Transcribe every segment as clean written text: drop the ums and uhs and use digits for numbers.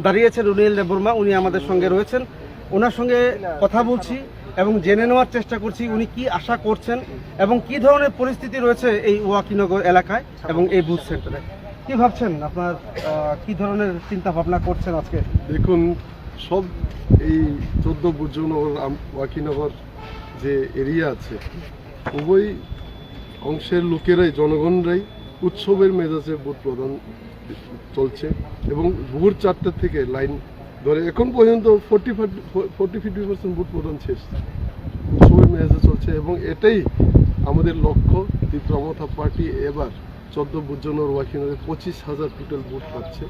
দাঁড়িয়েছেন রুনিল দেববর্মা, উনি আমাদের সঙ্গে রয়েছেন। ওনার সঙ্গে কথা বলছি এবং জেনে নেওয়ার চেষ্টা করছি উনি কি আশা করছেন এবং কি ধরনের পরিস্থিতি রয়েছে এই ওয়াকিনগর এলাকায় এবং এই বুথ সেন্টারে। কি ভাবছেন আপনার, কি ধরনের চিন্তা ভাবনা করছেন আজকে? দেখুন, সব এই 14 বুজনগর ওয়াকিনগর যে এরিয়া আছে, উভয় অংশের লোকেরাই, জনগণরাই উৎসবের মেজাজে ভোট প্রদান চলছে এবং ভোর 4টা থেকে লাইন ধরে এখন পর্যন্ত 40-50% ভোট প্রদান শেষ। উৎসবের মেজাজে চলছে এবং এটাই আমাদের লক্ষ্য। তীব্রমথা পার্টি এবার 14 বুজনগর ওয়াকিনগরে 25,000 টোটাল ভোট পাচ্ছে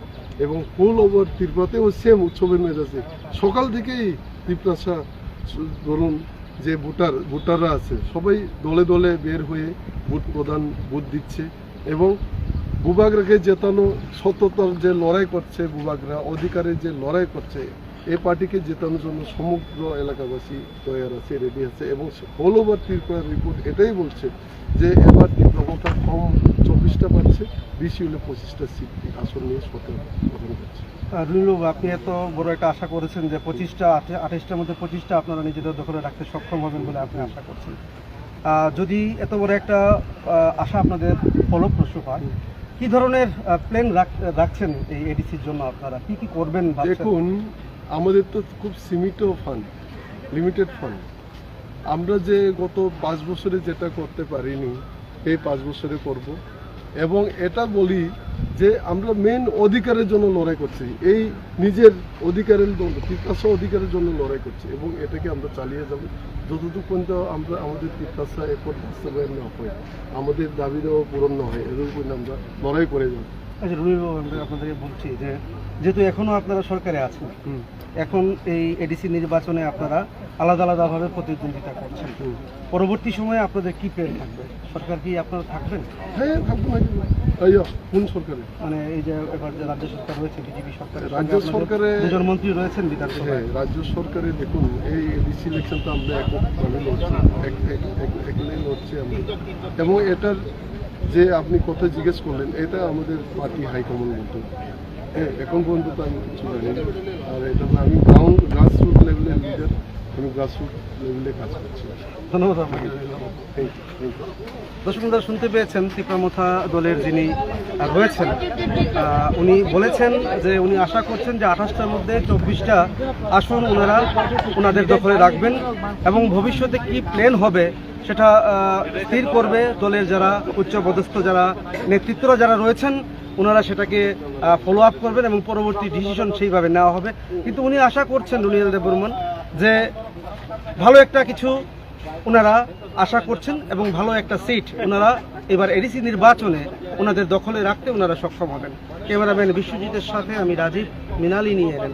এবং ফুল ওভার ত্রিপুরাতেও সেম উৎসবের মেজাজে সকাল থেকেই ত্রিপুরা ধরুন যে ভোটাররা আছে সবাই দলে দলে বের হয়ে ভোট দিচ্ছে এবং বুবাগরাকে জেতানো, সততার যে লড়াই করছে, বুবাগরা অধিকারের যে লড়াই করছে, এই পার্টিকে জেতানোর জন্য সমগ্র এলাকাবাসী তৈরি আছে, রেডি আছে এবং অল ওভার ত্রিপুরার রিপোর্ট এটাই বলছে যে এবার তীব্রমথা কম 24টা পাচ্ছে, বেশি হলে 25টা সিট আসন নিয়ে সরকার গঠন করছে। রুনিল, আপনি এত বড় একটা আশা করেছেন যে 28টার মধ্যে 25টা আপনারা নিজেদের দখলে রাখতে সক্ষম হবেন বলে আপনি আশা করছেন। যদি এত বড় একটা আশা আপনাদের ফলপ্রসূ হয়, কি ধরনের প্ল্যান রাখছেন এই এডিসির জন্য? আপনারা কি কি করবেন? দেখুন, আমাদের তো খুব সীমিত ফান্ড, লিমিটেড ফান্ড। আমরা যে গত 5 বছরে যেটা করতে পারিনি এই 5 বছরে করব এবং এটা বলি যে আমরা মেন অধিকারের জন্য লড়াই করছি, এই নিজের অধিকারের জন্য, ত্রিপুরা অধিকারের জন্য লড়াই করছি এবং এটাকে আমরা চালিয়ে যাব যতটুকু পর্যন্ত আমরা আমাদের ত্রিপুরা একট বাস্তবায়ন না হয়, আমাদের দাবিটাও পূরণ না হয়, এর উপর আমরা লড়াই করে যাব। আচ্ছা রুনিল, আপনাদেরকে বলছি যে যেহেতু এখনও আপনারা সরকারে আছেন, এখন এই এডিসি নির্বাচনে আপনারা আলাদা আলাদাভাবে প্রতিদ্বন্দ্বিতা করছেন, পরবর্তী সময়ে আপনাদের কি প্ল্যান থাকবে? সরকার কি আপনারা থাকবেন? হ্যাঁ, থাকবো না। কোন সরকারে? মানে এই যে এবার যে রাজ্য সরকার রয়েছে, বিজেপি সরকার, রাজ্য সরকারে 2 জন মন্ত্রী রয়েছেন বিধানসভায়। হ্যাঁ, রাজ্য সরকারে দেখুন এই এডিসি ইলেকশন তো আমরা একভাবে লড়ছি, একলাই লড়ছি আমরা এবং এটার যে আপনি কথা জিজ্ঞেস করলেন, এটা আমাদের পার্টি হাইকমান্ড বলতে। হ্যাঁ, এখন পর্যন্ত তো আমি কিছু জানি না, আর এটা আমি গ্রাসরুট লেভেলের লিডার, আমি গ্রাসরুট লেভেলে কাজ করছি। ধন্যবাদ আপনাকে। দর্শক বন্ধুরা, শুনতে পেয়েছেন তীব্রমথা দলের যিনি রয়েছেন, উনি বলেছেন যে উনি আশা করছেন যে 28টার মধ্যে 24টা আসন ওনাদের দখলে রাখবেন এবং ভবিষ্যতে কি প্ল্যান হবে সেটা স্থির করবে দলের যারা উচ্চপদস্থ যারা নেতৃত্বরা যারা রয়েছেন, ওনারা সেটাকে ফলো আপ করবেন এবং পরবর্তী ডিসিশন সেইভাবে নেওয়া হবে। কিন্তু উনি আশা করছেন, রুনিল দেববর্মা, যে ভালো একটা কিছু ওনারা আশা করছেন এবং ভালো একটা সিট ওনারা এবার এডিসি নির্বাচনে ওনাদের দখলে রাখতে ওনারা সক্ষম হবেন। ক্যামেরাম্যান বিশ্বজিতের সাথে আমি রাজীব, মৃণালিনী এলেন।